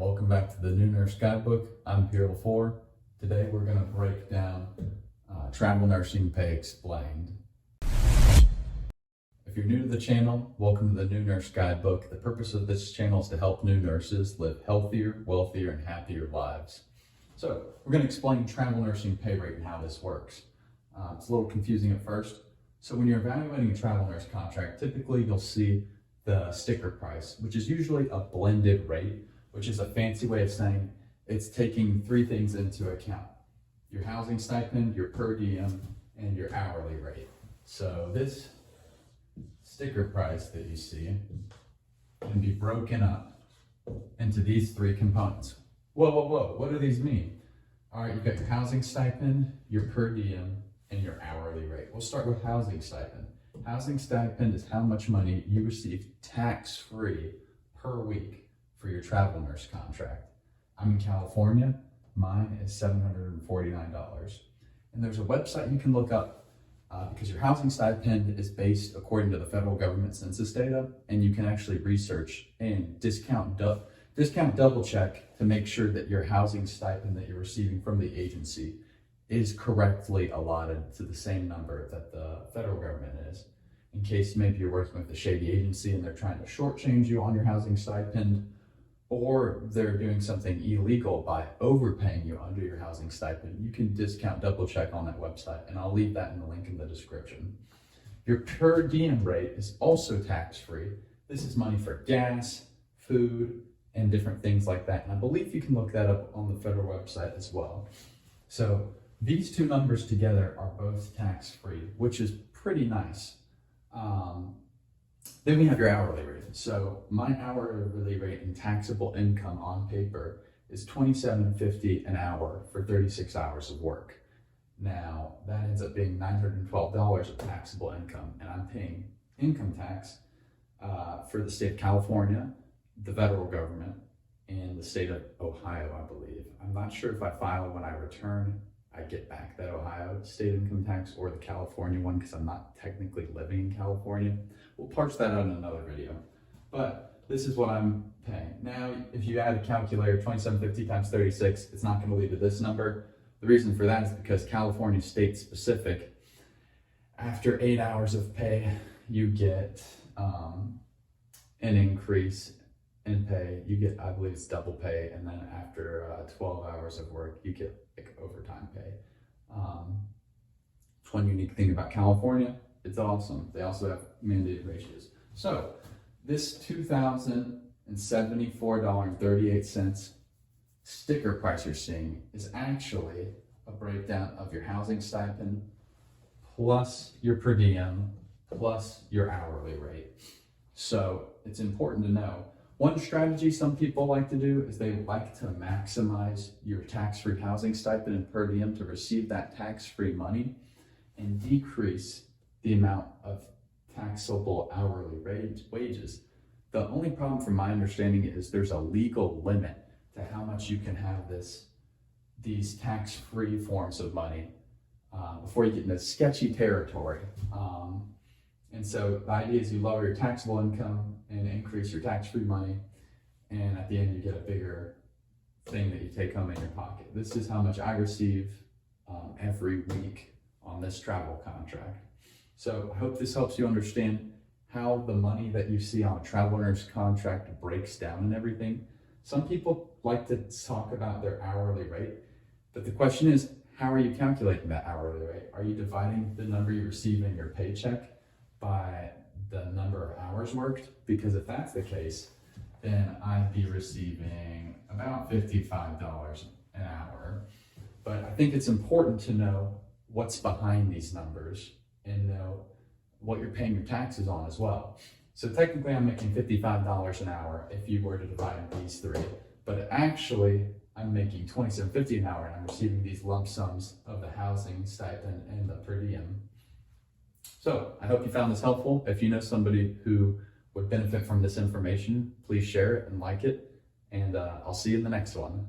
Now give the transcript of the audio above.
welcome back to the new Nurse Guidebook. I'm Pierre LaFleur. Today we're going to break down travel nursing pay explained. If you're new to the channel, welcome to the new Nurse Guidebook. The purpose of this channel is to help new nurses live healthier, wealthier, and happier lives. So we're going to explain travel nursing pay rate and how this works. It's a little confusing at first. So when you're evaluating a travel nurse contract, typically you'll see the sticker price, which is usually a blended rate, which is a fancy way of saying it's taking three things into account: your housing stipend, your per diem, and your hourly rate. So this sticker price that you see can be broken up into these three components. Whoa, what do these mean? All right, you've got your housing stipend, your per diem, and your hourly rate. We'll start with housing stipend. Housing stipend is how much money you receive tax-free per week for your travel nurse contract. I'm in California. Mine is $749. And there's a website you can look up because your housing stipend is based according to the federal government census data, and you can actually research and discount double check to make sure that your housing stipend that you're receiving from the agency is correctly allotted to the same number that the federal government is, in case maybe you're working with a shady agency and they're trying to shortchange you on your housing stipend, or they're doing something illegal by overpaying you under your housing stipend. You can discount double check on that website, and I'll leave that in the link in the description. Your per diem rate is also tax-free. This is money for gas, food, and different things like that. And I believe you can look that up on the federal website as well. So these two numbers together are both tax-free, which is pretty nice. Then we have your hourly rate. So my hourly rate in taxable income on paper is $27.50 an hour for 36 hours of work. Now that ends up being $912 of taxable income, and I'm paying income tax for the state of California, the federal government, and the state of Ohio, I believe. I'm not sure if I file when I return, I get back that Ohio state income tax or the California one, because I'm not technically living in California. We'll parse that out in another video. But this is what I'm paying. Now, if you add a calculator, 2750 times 36, it's not going to lead to this number. The reason for that is because California is state specific. After 8 hours of pay, you get an increase in pay. You get, I believe it's double pay, and then after 12 hours of work, you get like overtime pay. It's one unique thing about California. It's awesome. They also have mandated ratios. So this $2,074.38 sticker price you're seeing is actually a breakdown of your housing stipend plus your per diem plus your hourly rate. So it's important to know. One strategy some people like to do is they like to maximize your tax-free housing stipend and per diem to receive that tax-free money and decrease the amount of taxable hourly wages. The only problem from my understanding is there's a legal limit to how much you can have these tax-free forms of money before you get into sketchy territory. And so the idea is you lower your taxable income and increase your tax-free money, and at the end you get a bigger thing that you take home in your pocket. This is how much I receive every week on this travel contract. So I hope this helps you understand how the money that you see on a travel nurse contract breaks down and everything. Some people like to talk about their hourly rate, but the question is, how are you calculating that hourly rate? Are you dividing the number you receive in your paycheck by the number of hours worked? Because if that's the case, then I'd be receiving about $55 an hour. But I think it's important to know what's behind these numbers and know what you're paying your taxes on as well. So technically I'm making $55 an hour if you were to divide these three, but actually I'm making $27.50 an hour and I'm receiving these lump sums of the housing stipend and the per diem. So I hope you found this helpful. If you know somebody who would benefit from this information, please share it and like it, and I'll see you in the next one.